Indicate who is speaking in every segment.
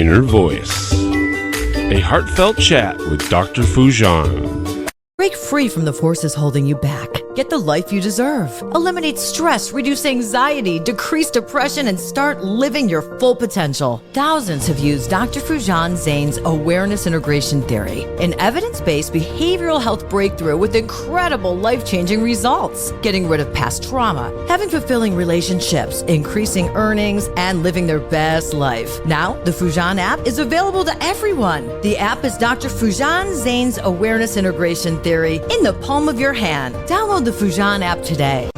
Speaker 1: Inner Voice, a heartfelt chat with Dr. Foojan.
Speaker 2: Break free from the forces holding you back. Get the life you deserve. Eliminate stress, reduce anxiety, decrease depression, and start living your full potential. Thousands have used Dr. Foojan Zeine's awareness integration theory, an evidence-based behavioral health breakthrough with incredible life-changing results. Getting rid of past trauma, having fulfilling relationships, increasing earnings, and living their best life. Now, the Foojan app is available to everyone. The app is Dr. Foojan Zeine's awareness integration theory in the palm of your hand. Download the Foojan app today.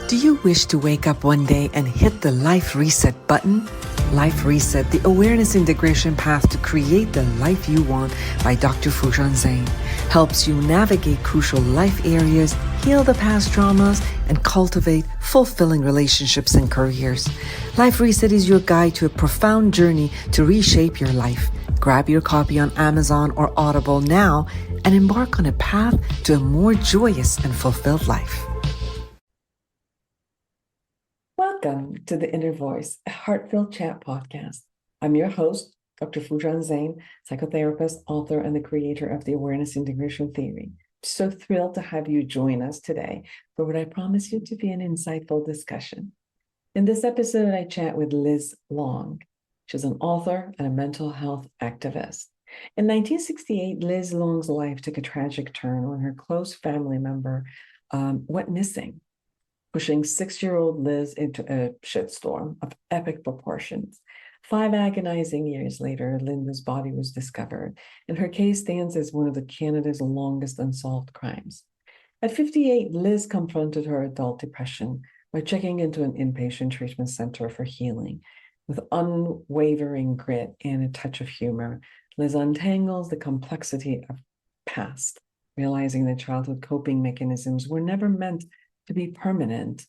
Speaker 3: Do you wish to wake up one day and hit the Life Reset button? Life Reset, the awareness integration path to create the life you want by Dr. Foojan Zeine, helps you navigate crucial life areas, heal the past traumas, and cultivate fulfilling relationships and careers. Life Reset is your guide to a profound journey to reshape your life. Grab your copy on Amazon or Audible now and embark on a path to a more joyous and fulfilled life. Welcome to The Inner Voice, a heartfelt chat podcast. I'm your host, Dr. Foojan Zeine, psychotherapist, author, and the creator of the Awareness Integration Theory. So thrilled to have you join us today for what I promise you to be an insightful discussion. In this episode, I chat with Liz Long. She's an author and a mental health activist. In 1968, Liz Long's life took a tragic turn when her close family member went missing, pushing 6-year-old Liz into a shitstorm of epic proportions. 5 agonizing years later, Linda's body was discovered, and her case stands as one of Canada's longest unsolved crimes. At 58, Liz confronted her adult depression by checking into an inpatient treatment center for healing. With unwavering grit and a touch of humor, Liz untangles the complexity of past, realizing that childhood coping mechanisms were never meant to be permanent.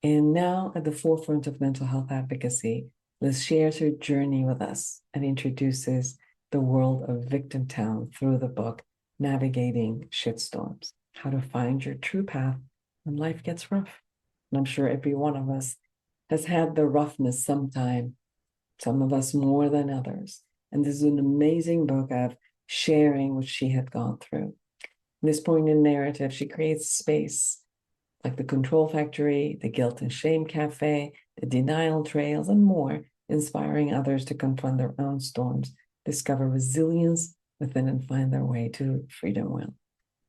Speaker 3: And now, at the forefront of mental health advocacy, Liz shares her journey with us and introduces the world of Victim Town through the book, Navigating Shitstorms, How to Find Your True Path When Life Gets Rough. And I'm sure every one of us has had the roughness sometime, some of us more than others. And this is an amazing book of sharing what she had gone through. At this point in narrative, she creates space like the Control Factory, the Guilt and Shame Cafe, the Denial Trails, and more, inspiring others to confront their own storms, discover resilience within, and find their way to freedom will.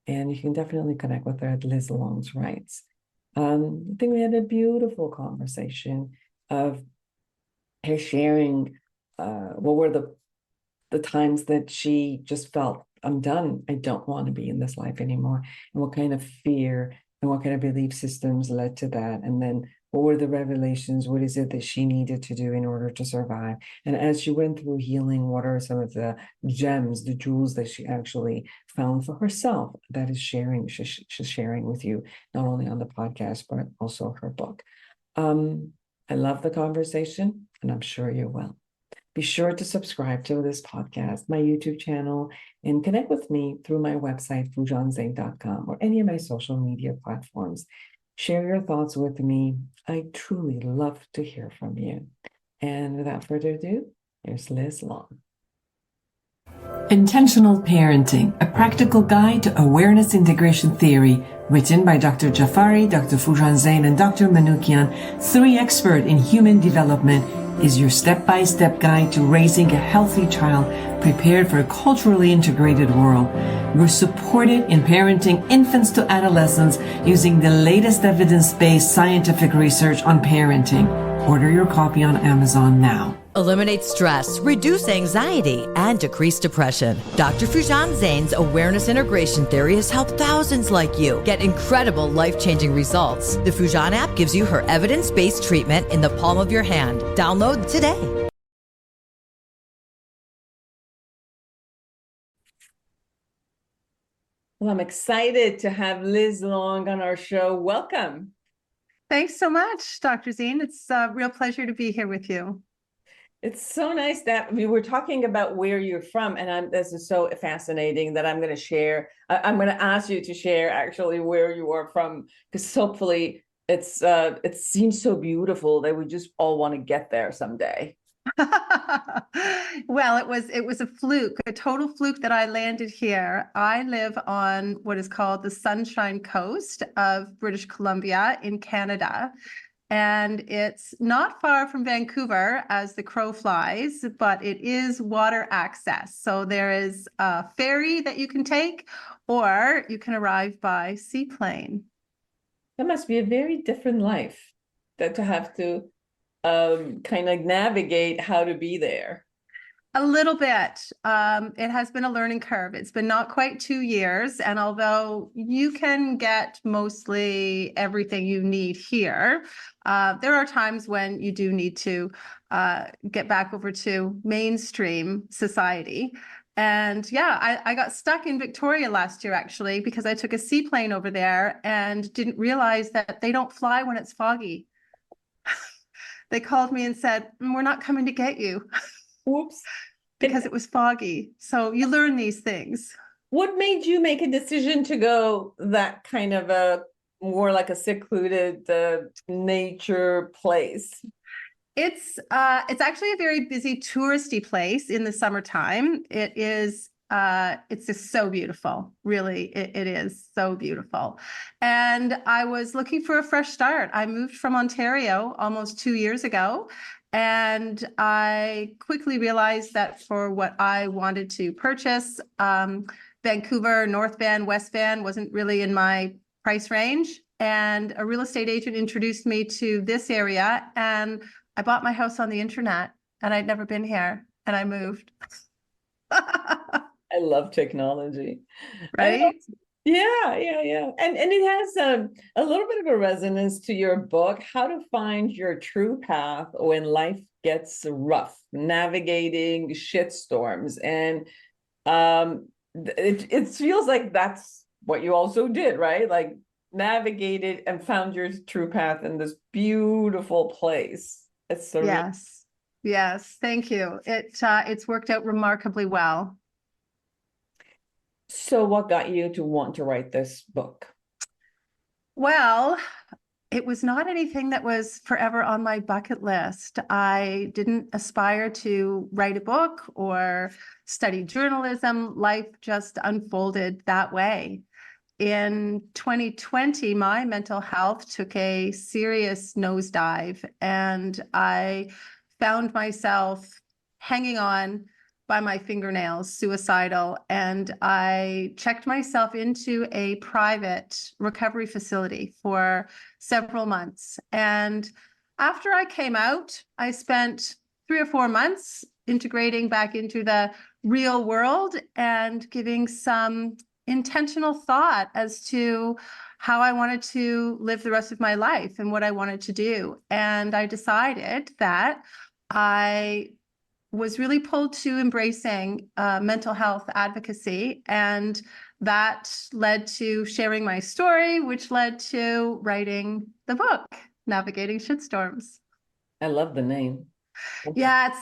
Speaker 3: And you can definitely connect with her at Liz Long's Rights. I think we had a beautiful conversation of her sharing what were the times that she just felt, I'm done. I don't want to be in this life anymore. And what kind of fear and what kind of belief systems led to that. And then what were the revelations? What is it that she needed to do in order to survive? And as she went through healing, what are some of the gems, the jewels that she actually found for herself that is she's sharing with you, not only on the podcast, but also her book. I love the conversation, and I'm sure you will. Be sure to subscribe to this podcast, my YouTube channel, and connect with me through my website, foojanzeine.com, or any of my social media platforms. Share your thoughts with me. I truly love to hear from you. And without further ado, here's Liz Long. Intentional Parenting, a practical guide to awareness integration theory, written by Dr. Jafari, Dr. Foojan Zeine, and Dr. Manoukian, 3 experts in human development, is your step-by-step guide to raising a healthy child prepared for a culturally integrated world. We're supported in parenting infants to adolescents using the latest evidence-based scientific research on parenting. Order your copy on Amazon now.
Speaker 2: Eliminate stress, reduce anxiety, and decrease depression. Dr. Foojan Zeine's awareness integration theory has helped thousands like you get incredible life-changing results. The Foojan app gives you her evidence-based treatment in the palm of your hand. Download today.
Speaker 3: Well, I'm excited to have Liz Long on our show. Welcome.
Speaker 4: Thanks so much, Dr. Zeine. It's a real pleasure to be here with you.
Speaker 3: It's so nice that we were talking about where you're from, and this is so fascinating that I'm going to share. I'm going to ask you to share actually where you are from, because hopefully it seems so beautiful that we just all want to get there someday.
Speaker 4: Well, it was a fluke, a total fluke that I landed here. I live on what is called the Sunshine Coast of British Columbia in Canada. And it's not far from Vancouver as the crow flies, but it is water access. So there is a ferry that you can take, or you can arrive by seaplane.
Speaker 3: That must be a very different life that to have to kind of navigate how to be there.
Speaker 4: A little bit. It has been a learning curve. It's been not quite 2 years. And although you can get mostly everything you need here, there are times when you do need to get back over to mainstream society. And yeah, I got stuck in Victoria last year, actually, because I took a seaplane over there and didn't realize that they don't fly when it's foggy. They called me and said, "We're not coming to get you."
Speaker 3: Whoops.
Speaker 4: Because it was foggy. So you learn these things.
Speaker 3: What made you make a decision to go that kind of a more like a secluded nature place?
Speaker 4: It's actually a very busy touristy place in the summertime. It's just so beautiful. Really, it is so beautiful. And I was looking for a fresh start. I moved from Ontario almost 2 years ago. And I quickly realized that for what I wanted to purchase, Vancouver, North Van, West Van wasn't really in my price range. And a real estate agent introduced me to this area, and I bought my house on the internet, and I'd never been here, and I moved.
Speaker 3: I love technology.
Speaker 4: Right?
Speaker 3: Yeah. And it has a little bit of a resonance to your book, How to Find Your True Path When Life Gets Rough, Navigating Shitstorms. And it feels like that's what you also did, right? Like navigated and found your true path in this beautiful place. It's so
Speaker 4: Yes. Thank you. It's worked out remarkably well.
Speaker 3: So what got you to want to write this book?
Speaker 4: Well, it was not anything that was forever on my bucket list. I didn't aspire to write a book or study journalism. Life just unfolded that way. In 2020, my mental health took a serious nosedive, and I found myself hanging on by my fingernails, suicidal, and I checked myself into a private recovery facility for several months. And after I came out, I spent 3 or 4 months integrating back into the real world and giving some intentional thought as to how I wanted to live the rest of my life and what I wanted to do. And I decided that I was really pulled to embracing mental health advocacy. And that led to sharing my story, which led to writing the book, Navigating Shitstorms.
Speaker 3: I love the name.
Speaker 4: Yeah,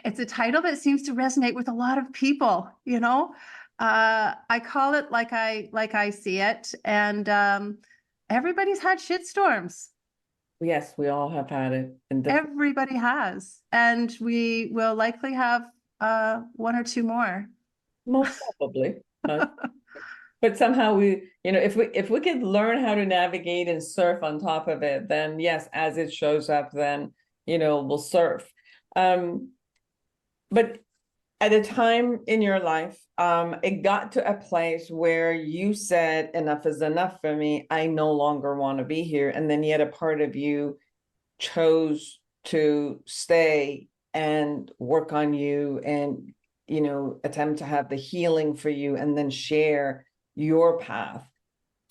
Speaker 4: it's a title that seems to resonate with a lot of people, you know. I call it like I see it. And everybody's had shitstorms.
Speaker 3: Yes, we all have had it.
Speaker 4: Everybody has. And we will likely have one or two more.
Speaker 3: Most probably. But somehow if we could learn how to navigate and surf on top of it, then yes, as it shows up, then, we'll surf. But at a time in your life, it got to a place where you said, enough is enough for me. I no longer want to be here. And then yet a part of you chose to stay and work on you and, attempt to have the healing for you and then share your path.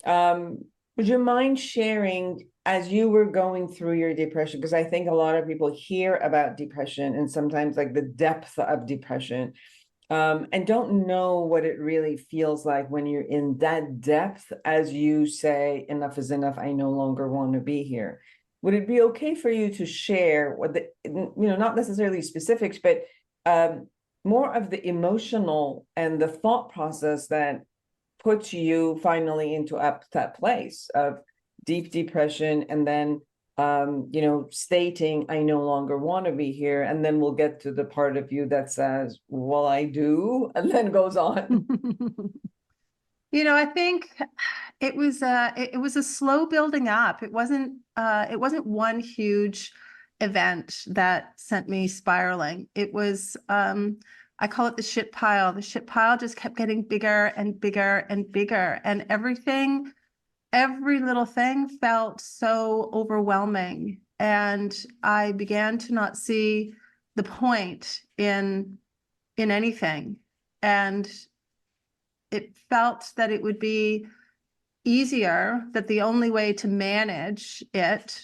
Speaker 3: Would you mind sharing as you were going through your depression? Because I think a lot of people hear about depression and sometimes like the depth of depression, and don't know what it really feels like when you're in that depth, as you say, enough is enough. I no longer want to be here. Would it be okay for you to share what not necessarily specifics, but more of the emotional and the thought process that puts you finally into that place of deep depression and then stating, I no longer want to be here. And then we'll get to the part of you that says, well, I do, and then goes on.
Speaker 4: I think it was a slow building up. It wasn't one huge event that sent me spiraling. It was I call it the shit pile. The shit pile just kept getting bigger and bigger and bigger, and every little thing felt so overwhelming. And I began to not see the point in anything. And it felt that it would be easier, that the only way to manage it,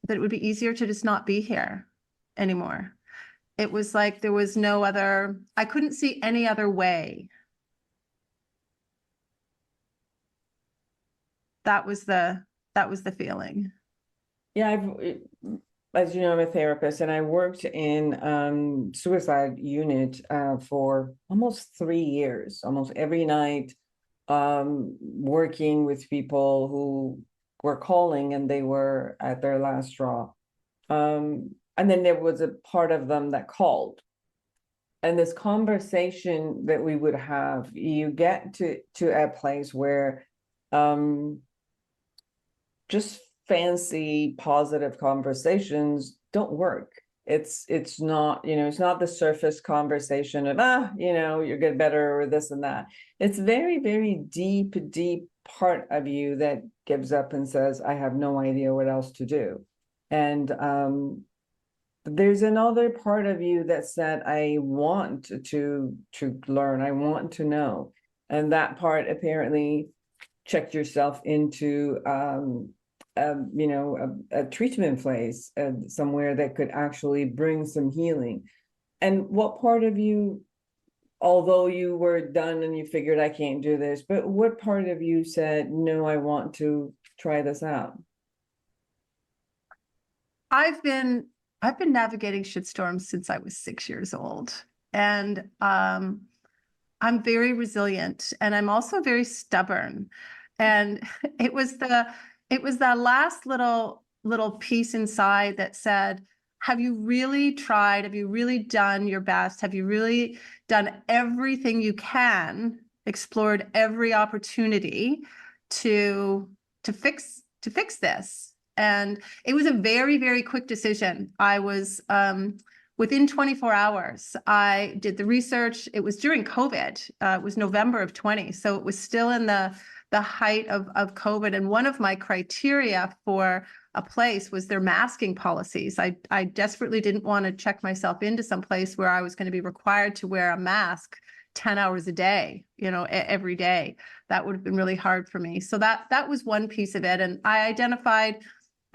Speaker 4: that it would be easier to just not be here anymore. It was like there was no other, I couldn't see any other way. That was the feeling.
Speaker 3: Yeah, as you know, I'm a therapist, and I worked in suicide unit for almost 3 years, almost every night, working with people who were calling and they were at their last straw. And then there was a part of them that called. And this conversation that we would have, you get to a place where just fancy positive conversations don't work. It's not, it's not the surface conversation of you're get better or this and that. It's very, very deep part of you that gives up and says, I have no idea what else to do. And there's another part of you that said, I want to learn, I want to know. And that part apparently checked yourself into a treatment place somewhere that could actually bring some healing. And what part of you, although you were done and you figured I can't do this, but what part of you said, no, I want to try this out?
Speaker 4: I've been navigating shitstorms since I was 6 years old, and I'm very resilient, and I'm also very stubborn. And it was that last little piece inside that said, have you really tried? Have you really done your best? Have you really done everything you can, explored every opportunity to fix this? And it was a very, very quick decision. I was within 24 hours, I did the research. It was during COVID. It was November of 20. So it was still in the height of COVID. And one of my criteria for a place was their masking policies. I desperately didn't want to check myself into some place where I was going to be required to wear a mask 10 hours a day, every day. That would have been really hard for me. So that was one piece of it. And I identified,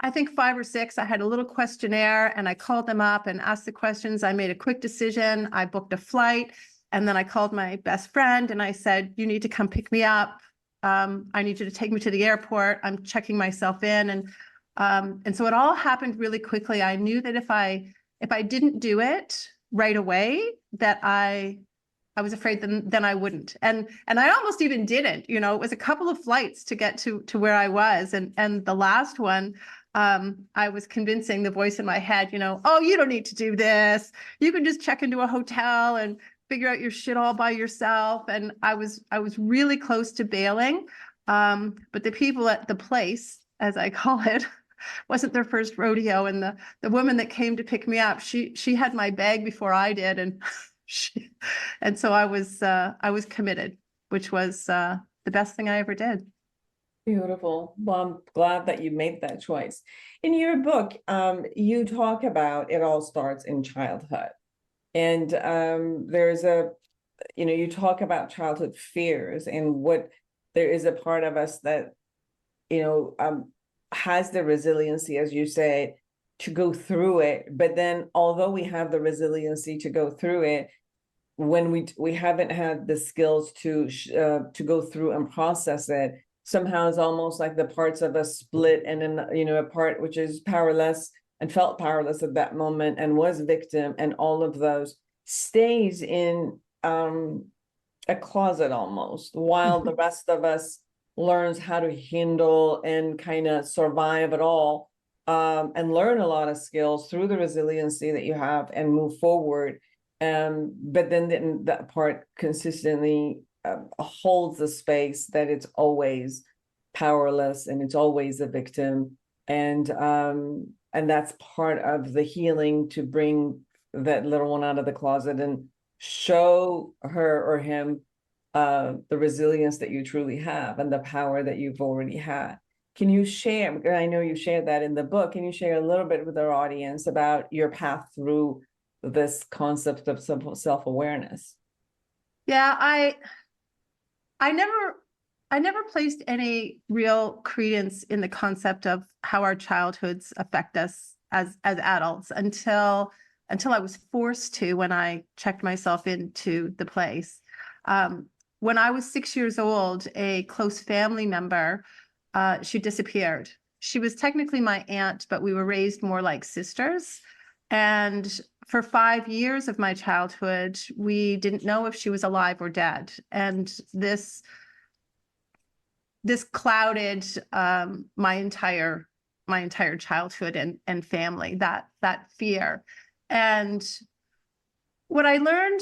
Speaker 4: I think 5 or 6, I had a little questionnaire, and I called them up and asked the questions. I made a quick decision. I booked a flight, and then I called my best friend and I said, you need to come pick me up. I need you to take me to the airport. I'm checking myself in. And so it all happened really quickly. I knew that if I didn't do it right away, that I was afraid then I wouldn't. And I almost even didn't, it was a couple of flights to get to where I was. And the last one, I was convincing the voice in my head, oh, you don't need to do this. You can just check into a hotel and figure out your shit all by yourself. And I was really close to bailing. But the people at the place, as I call it, wasn't their first rodeo. And the woman that came to pick me up, she had my bag before I did. And so I was committed, which was the best thing I ever did.
Speaker 3: Beautiful. Well, I'm glad that you made that choice. In your book, you talk about it all starts in childhood. And there's you talk about childhood fears and what there is a part of us that, has the resiliency, as you say, to go through it. But then although we have the resiliency to go through it, when we haven't had the skills to go through and process it, somehow it's almost like the parts of us split, and then, a part which is powerless and felt powerless at that moment and was victim, and all of those stays in a closet almost, while the rest of us learns how to handle and kind of survive it all and learn a lot of skills through the resiliency that you have and move forward. But then that part consistently holds the space that it's always powerless and it's always a victim. And that's part of the healing, to bring that little one out of the closet and show her or him the resilience that you truly have and the power that you've already had. Can you share, because I know you shared that in the book, can you share a little bit with our audience about your path through this concept of self-awareness?
Speaker 4: Yeah, I never placed any real credence in the concept of how our childhoods affect us as adults until I was forced to, when I checked myself into the place. When I was 6 years old, a close family member, she disappeared. She was technically my aunt, but we were raised more like sisters. And for 5 years of my childhood, we didn't know if she was alive or dead. And this clouded my entire childhood and family, that fear. And what I learned,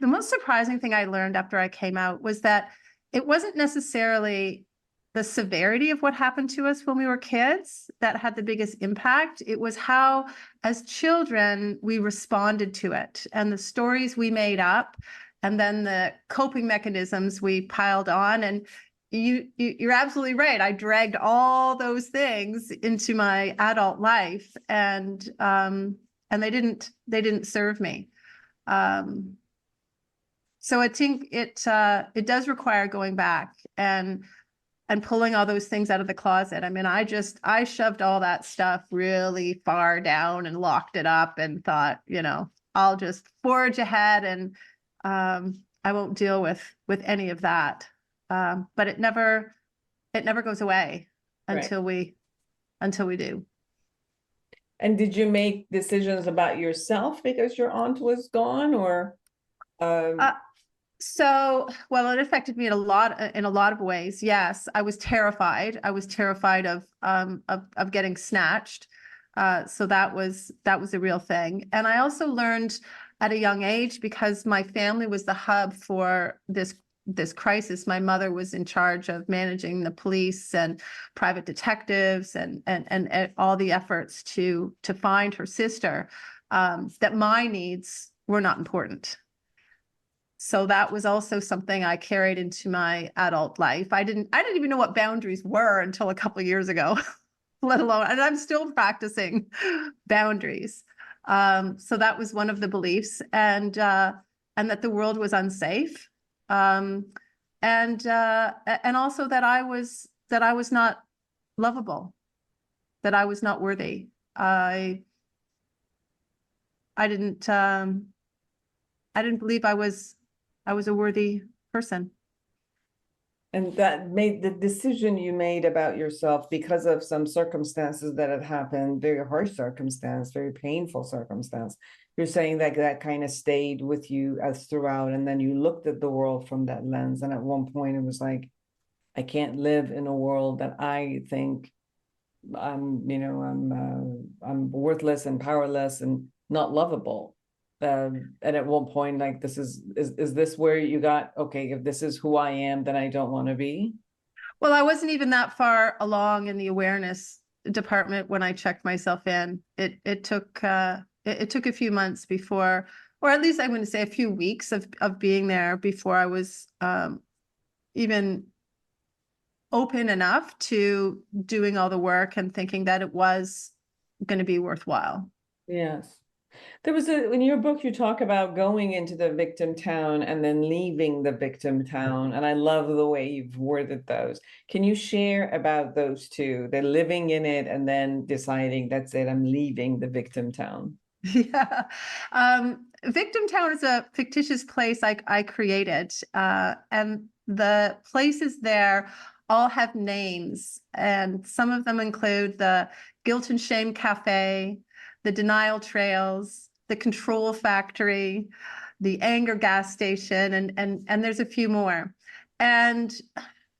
Speaker 4: the most surprising thing I learned after I came out was that it wasn't necessarily the severity of what happened to us when we were kids that had the biggest impact. It was how, as children, we responded to it, and the stories we made up, and then the coping mechanisms we piled on. And you're absolutely right. I dragged all those things into my adult life, and they didn't serve me. So I think it does require going back and pulling all those things out of the closet. I mean, I shoved all that stuff really far down and locked it up and thought, I'll just forge ahead and I won't deal with any of that. But it never goes away until we do.
Speaker 3: And did you make decisions about yourself because your aunt was gone, or?
Speaker 4: Well, it affected me in a lot of ways. Yes, I was terrified. I was terrified of getting snatched. So that was a real thing. And I also learned at a young age, because my family was the hub for this crisis. My mother was in charge of managing the police and private detectives and all the efforts to find her sister, that my needs were not important. So that was also something I carried into my adult life. I didn't even know what boundaries were until a couple of years ago, let alone, and I'm still practicing boundaries. So that was one of the beliefs, and that the world was unsafe, and also that I was not lovable, that I was not worthy. I didn't believe I was a worthy person.
Speaker 3: And that made the decision you made about yourself because of some circumstances that had happened, very harsh circumstance, very painful circumstance. You're saying that kind of stayed with you as throughout, and then you looked at the world from that lens. And at one point it was like, I can't live in a world that I think I'm worthless and powerless and not lovable. And at one point, like, this is this where you got, okay, if this is who I am, then I don't want to be?
Speaker 4: Well, I wasn't even that far along in the awareness department when I checked myself in. It took a few months before, or at least I wouldn't say a few weeks of being there before I was even open enough to doing all the work and thinking that it was going to be worthwhile.
Speaker 3: Yes. There was in your book, you talk about going into the victim town and then leaving the victim town. And I love the way you've worded those. Can you share about those two? They're living in it and then deciding, that's it, I'm leaving the victim town.
Speaker 4: Yeah. Victim town is a fictitious place I created. And the places there all have names. And some of them include the Guilt and Shame Cafe, the Denial Trails, the Control Factory, the Anger Gas Station, and there's a few more. And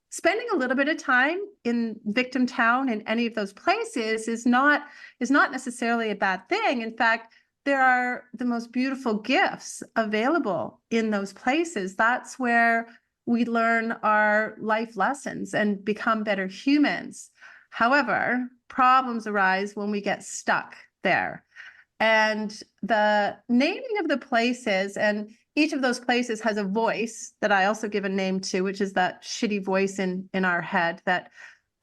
Speaker 4: spending a little bit of time in victim town in any of those places is not necessarily a bad thing. In fact, there are the most beautiful gifts available in those places. That's where we learn our life lessons and become better humans. However, problems arise when we get stuck there. And the naming of the places, and each of those places has a voice that I also give a name to, which is that shitty voice in our head that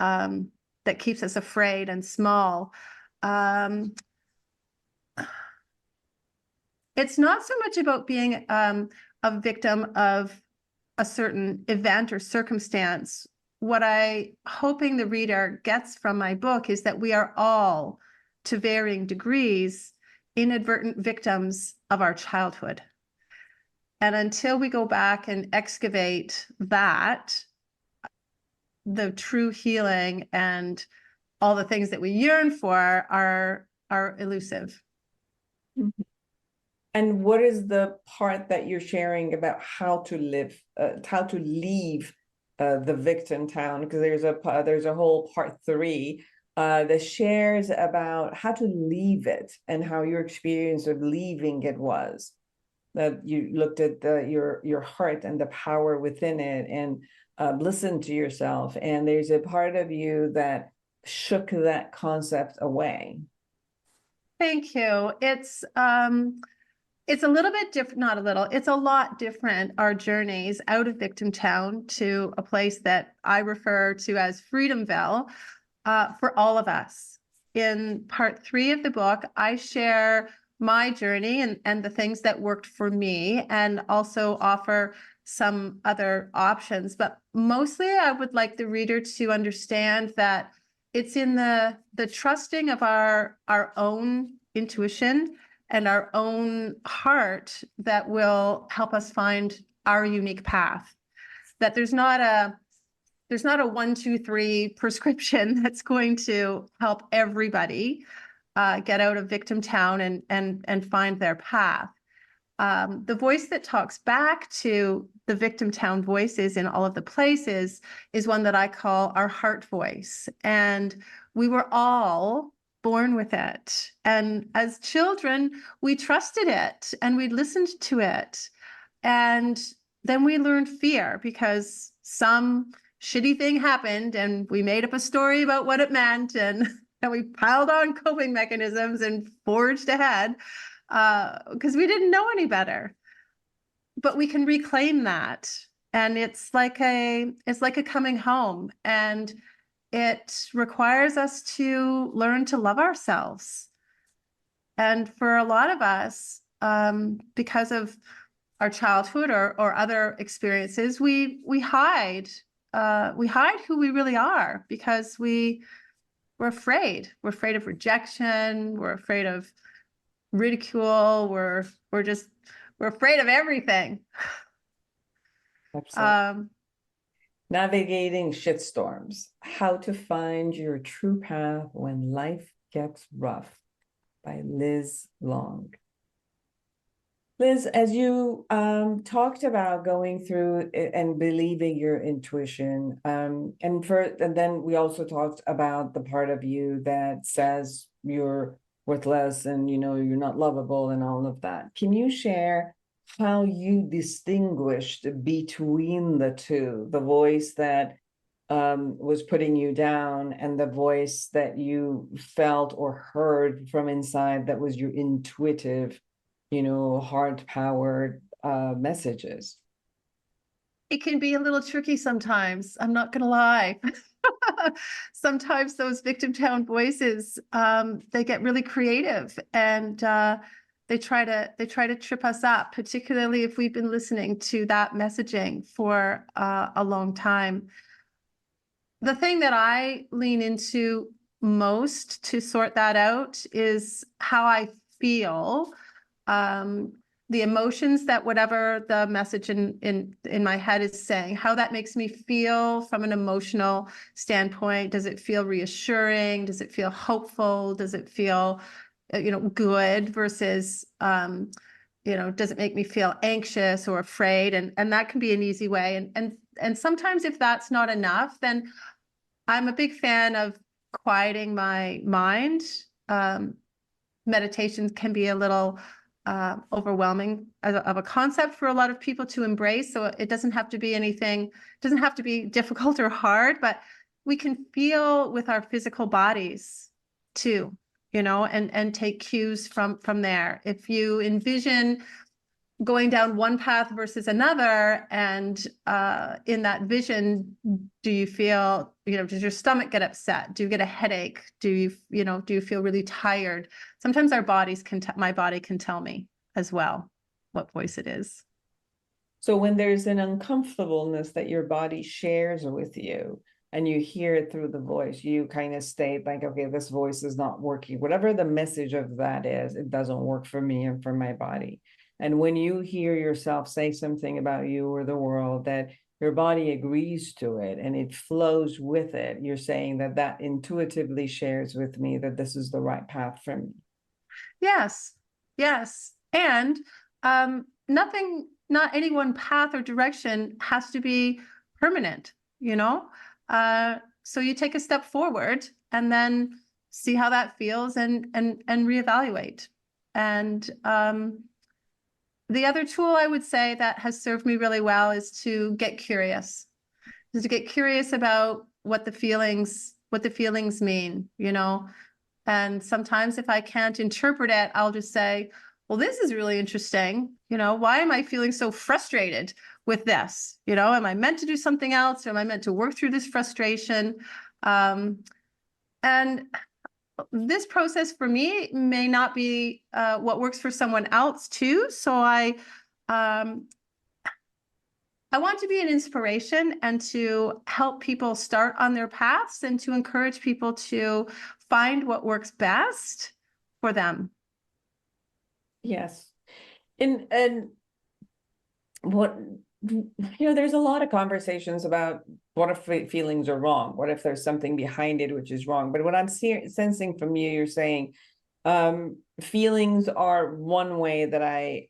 Speaker 4: that keeps us afraid and small. It's not so much about being a victim of a certain event or circumstance. What I hoping the reader gets from my book is that we are all, to varying degrees, inadvertent victims of our childhood. And until we go back and excavate that, the true healing and all the things that we yearn for are elusive.
Speaker 3: Mm-hmm. And what is the part that you're sharing about how to live, how to leave the victim town? Because there's a whole part 3 that shares about how to leave it and how your experience of leaving it was. That you looked at your heart and the power within it, and listened to yourself. And there's a part of you that shook that concept away.
Speaker 4: Thank you. It's a little bit different, not a little, it's a lot different, our journeys out of victim town to a place that I refer to as Freedomville, for all of us. In part 3 of the book, I share my journey and the things that worked for me, and also offer some other options. But mostly I would like the reader to understand that it's in the trusting of our own intuition and our own heart that will help us find our unique path. That there's not a 1, 2, 3 prescription that's going to help everybody get out of victim town and find their path. The voice that talks back to the victim town voices in all of the places is one that I call our heart voice. And we were all born with it. And as children, we trusted it and we listened to it. And then we learned fear because some shitty thing happened and we made up a story about what it meant, and we piled on coping mechanisms and forged ahead because we didn't know any better. But we can reclaim that. And it's like a coming home. And it requires us to learn to love ourselves. And for a lot of us, because of our childhood or other experiences, we hide who we really are because we're afraid. We're afraid of rejection. We're afraid of ridicule. We're afraid of everything.
Speaker 3: Absolutely. Navigating shitstorms, how to find your true path when life gets rough, by Liz Long. Liz, as you talked about going through and believing your intuition, and then we also talked about the part of you that says you're worthless and you're not lovable and all of that. Can you share how you distinguished between the two, the voice that was putting you down and the voice that you felt or heard from inside that was your intuitive, heart-powered messages?
Speaker 4: It can be a little tricky sometimes. I'm not going to lie. Sometimes those victim town voices, they get really creative and they try to trip us up, particularly if we've been listening to that messaging for a long time. The thing that I lean into most to sort that out is how I feel, the emotions that whatever the message in my head is saying, how that makes me feel from an emotional standpoint. Does it feel reassuring? Does it feel hopeful? Does it feel good versus does it make me feel anxious or afraid? And that can be an easy way. And sometimes if that's not enough, then I'm a big fan of quieting my mind. Meditation can be a little overwhelming of a concept for a lot of people to embrace. So it doesn't have to be doesn't have to be difficult or hard, but we can feel with our physical bodies too, and take cues from there. If you envision going down one path versus another, and in that vision, do you feel, does your stomach get upset? Do you get a headache? Do you feel really tired? Sometimes our bodies my body can tell me as well what voice it is.
Speaker 3: So when there's an uncomfortableness that your body shares with you and you hear it through the voice, you kind of state like, okay, this voice is not working. Whatever the message of that is, it doesn't work for me and for my body. And when you hear yourself say something about you or the world that your body agrees to it and it flows with it, you're saying that intuitively shares with me that this is the right path for me.
Speaker 4: Yes. And not any one path or direction has to be permanent, so you take a step forward and then see how that feels and reevaluate. And the other tool I would say that has served me really well is to get curious. About what the feelings mean, And sometimes if I can't interpret it, I'll just say, well, this is really interesting. Why am I feeling so frustrated with this? Am I meant to do something else? Or am I meant to work through this frustration? And this process for me may not be what works for someone else too. So I want to be an inspiration and to help people start on their paths and to encourage people to find what works best for them.
Speaker 3: Yes. And what, there's a lot of conversations about what if feelings are wrong? What if there's something behind it which is wrong? But what I'm sensing from you, you're saying feelings are one way that I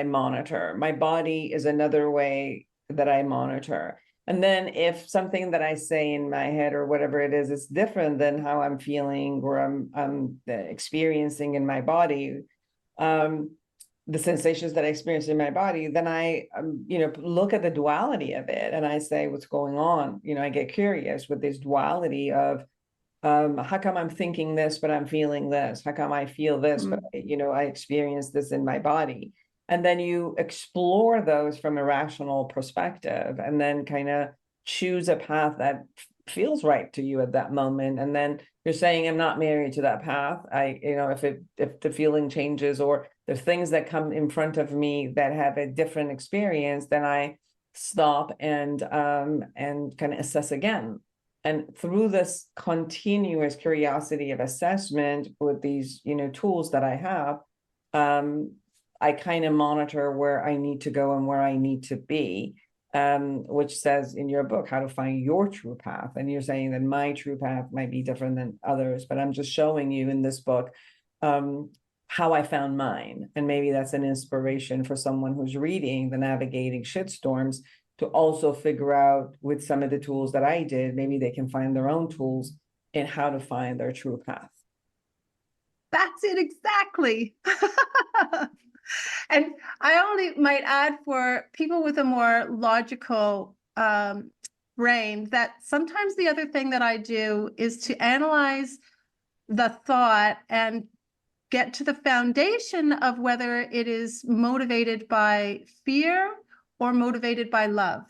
Speaker 3: monitor. My body is another way that I monitor. And then if something that I say in my head or whatever it is different than how I'm feeling or I'm experiencing in my body, the sensations that I experience in my body, then I, look at the duality of it and I say, what's going on? I get curious with this duality of, how come I'm thinking this, but I'm feeling this? How come I feel this, but I experience this in my body? And then you explore those from a rational perspective and then kind of choose a path that feels right to you at that moment. And then you're saying, I'm not married to that path. If the feeling changes or the things that come in front of me that have a different experience, then I stop and kind of assess again. And through this continuous curiosity of assessment with these, tools that I have, I kind of monitor where I need to go and where I need to be, which says in your book how to find your true path. And you're saying that my true path might be different than others, but I'm just showing you in this book how I found mine. And maybe that's an inspiration for someone who's reading the Navigating Shitstorms to also figure out with some of the tools that I did, maybe they can find their own tools in how to find their true path.
Speaker 4: That's it exactly. And I only might add for people with a more logical brain that sometimes the other thing that I do is to analyze the thought and get to the foundation of whether it is motivated by fear or motivated by love.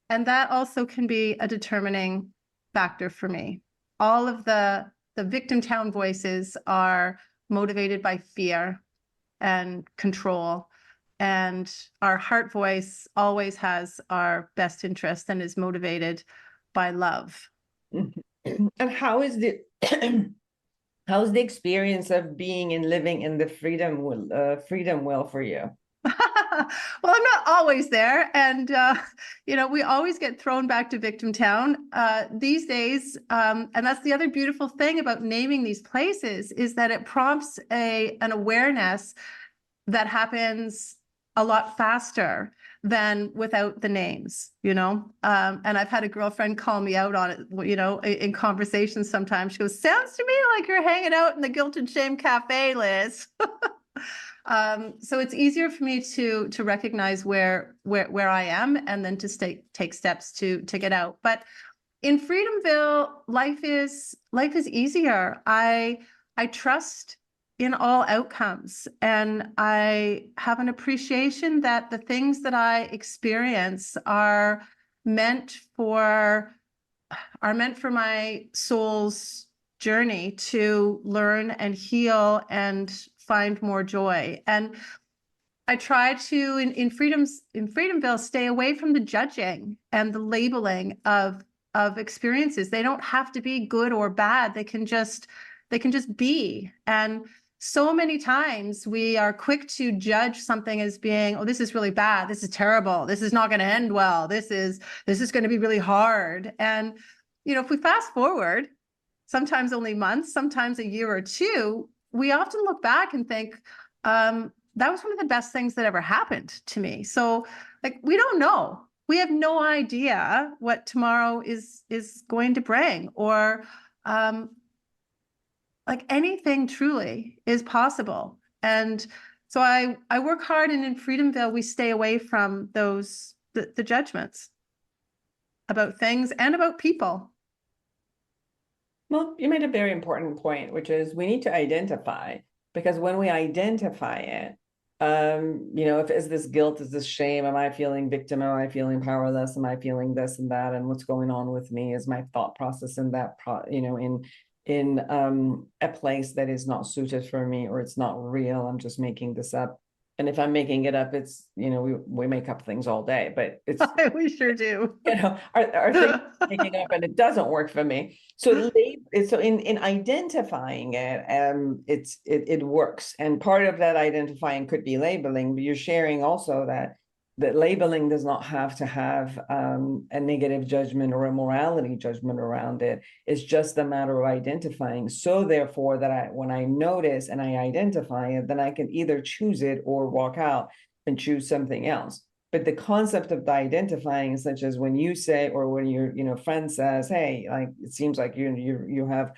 Speaker 4: And that also can be a determining factor for me. All of the victim town voices are motivated by fear and control. And our heart voice always has our best interest and is motivated by love.
Speaker 3: And how is the how's the experience of being and living in the freedom wheel for you?
Speaker 4: Well, I'm not always there. And, we always get thrown back to victim town these days. And that's the other beautiful thing about naming these places is that it prompts an awareness that happens a lot faster than without the names, you know? And I've had a girlfriend call me out on it, you know, in conversations sometimes. She goes, sounds to me like you're hanging out in the Guilt and Shame Cafe, Liz. So it's easier for me to recognize where I am, and then to take steps to get out. But in Freedomville, life is easier. I trust in all outcomes, and I have an appreciation that the things that I experience are meant for my soul's journey to learn and heal and find more joy. And I try to in Freedomville stay away from the judging and the labeling of experiences. They don't have to be good or bad. They can just be. And so many times we are quick to judge something as being, oh, this is really bad. This is terrible. This is not going to end well. This is going to be really hard. And, you know, if we fast forward, sometimes only months, sometimes a year or two, we often look back and think, that was one of the best things that ever happened to me. So, like, we don't know. We have no idea what tomorrow is going to bring, or like anything truly is possible. And so I work hard, and in Freedomville, we stay away from those, the judgments about things and about people.
Speaker 3: Well, you made a very important point, which is we need to identify, because when we identify it, you know, if is this guilt, is this shame, am I feeling victim, am I feeling powerless, am I feeling this and that, and what's going on with me, is my thought process in that you know, in a place that is not suited for me, or it's not real, I'm just making this up. And if I'm making it up, it's, you know, we make up things all day, but it's
Speaker 4: We sure do.
Speaker 3: you know, are things making up, and it doesn't work for me. So in identifying it, it works. And part of that identifying could be labeling, but you're sharing also that labeling does not have to have a negative judgment or a morality judgment around it. It's just a matter of identifying. So therefore, that when I notice and I identify it, then I can either choose it or walk out and choose something else. But the concept of the identifying, such as when you say, or when your, you know, friend says, hey, like, it seems like you have,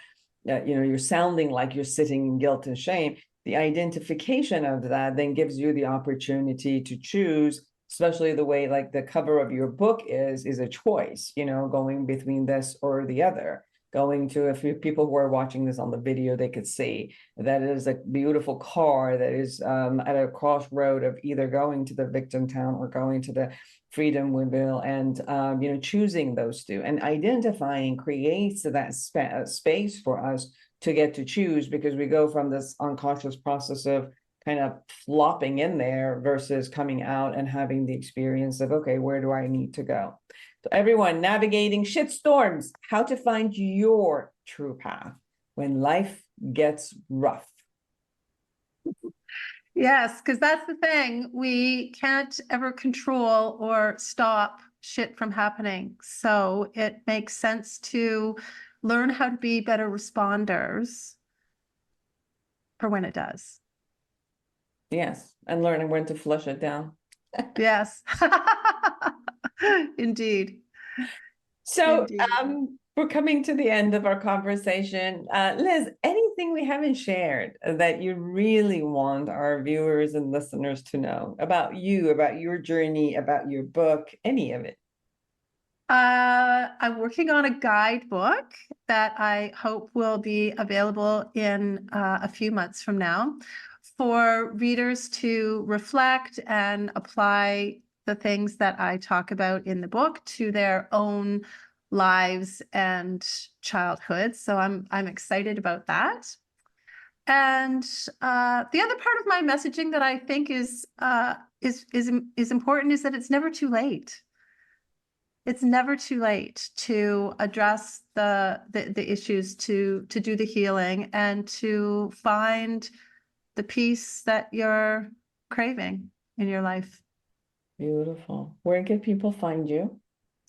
Speaker 3: you know, you're sounding like you're sitting in guilt and shame. The identification of that then gives you the opportunity to choose, especially the way like the cover of your book is a choice, you know, going between this or the other. Going to, if people who are watching this on the video, they could see that it is a beautiful car that is at a crossroad of either going to the victim town or going to the Freedomville, and you know, choosing those two and identifying creates that space for us to get to choose, because we go from this unconscious process of kind of flopping in there versus coming out and having the experience of, okay, where do I need to go? So everyone, navigating shitstorms, how to find your true path when life gets rough.
Speaker 4: Yes, because that's the thing. We can't ever control or stop shit from happening. So it makes sense to learn how to be better responders for when it does.
Speaker 3: Yes, and learning when to flush it down.
Speaker 4: Yes. Indeed.
Speaker 3: So
Speaker 4: Indeed.
Speaker 3: we're coming to the end of our conversation. Liz, anything we haven't shared that you really want our viewers and listeners to know about you, about your journey, about your book, any of it?
Speaker 4: I'm working on a guidebook that I hope will be available in a few months from now, for readers to reflect and apply the things that I talk about in the book to their own lives and childhood. So I'm excited about that. And the other part of my messaging that I think is important is that it's never too late. It's never too late to address the issues, to do the healing, and to find the peace that you're craving in your life.
Speaker 3: Beautiful. Where can people find you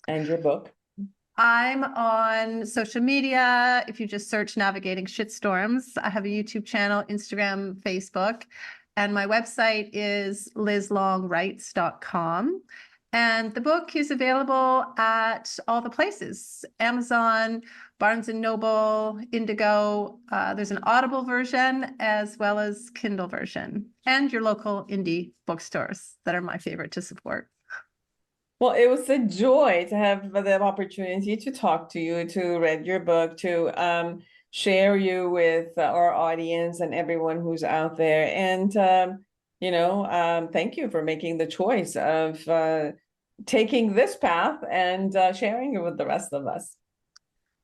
Speaker 3: and your book?
Speaker 4: I'm on social media. If you just search Navigating Shitstorms, I have a YouTube channel, Instagram, Facebook, And my website is lizlongwrites.com. And the book is available at all the places: Amazon, Barnes & Noble, Indigo. There's an Audible version as well as Kindle version, and your local indie bookstores that are my favorite to support.
Speaker 3: Well, it was a joy to have the opportunity to talk to you, to read your book, to share you with our audience and everyone who's out there. And, thank you for making the choice of taking this path and sharing it with the rest of us.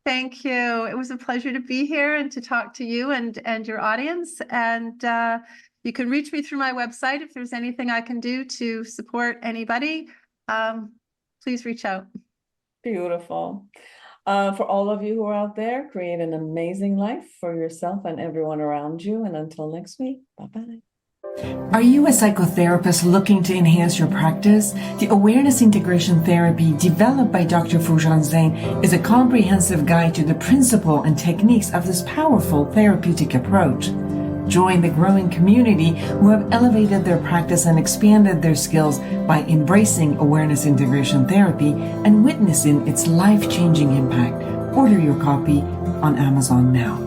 Speaker 4: Thank you. It was a pleasure to be here and to talk to you and your audience. And you can reach me through my website if there's anything I can do to support anybody. Please reach out.
Speaker 3: Beautiful. For all of you who are out there, create an amazing life for yourself and everyone around you. And until next week, bye-bye.
Speaker 5: Are you a psychotherapist looking to enhance your practice? The Awareness Integration Therapy developed by Dr. Foojan Zeine is a comprehensive guide to the principle and techniques of this powerful therapeutic approach. Join the growing community who have elevated their practice and expanded their skills by embracing Awareness Integration Therapy and witnessing its life-changing impact. Order your copy on Amazon now.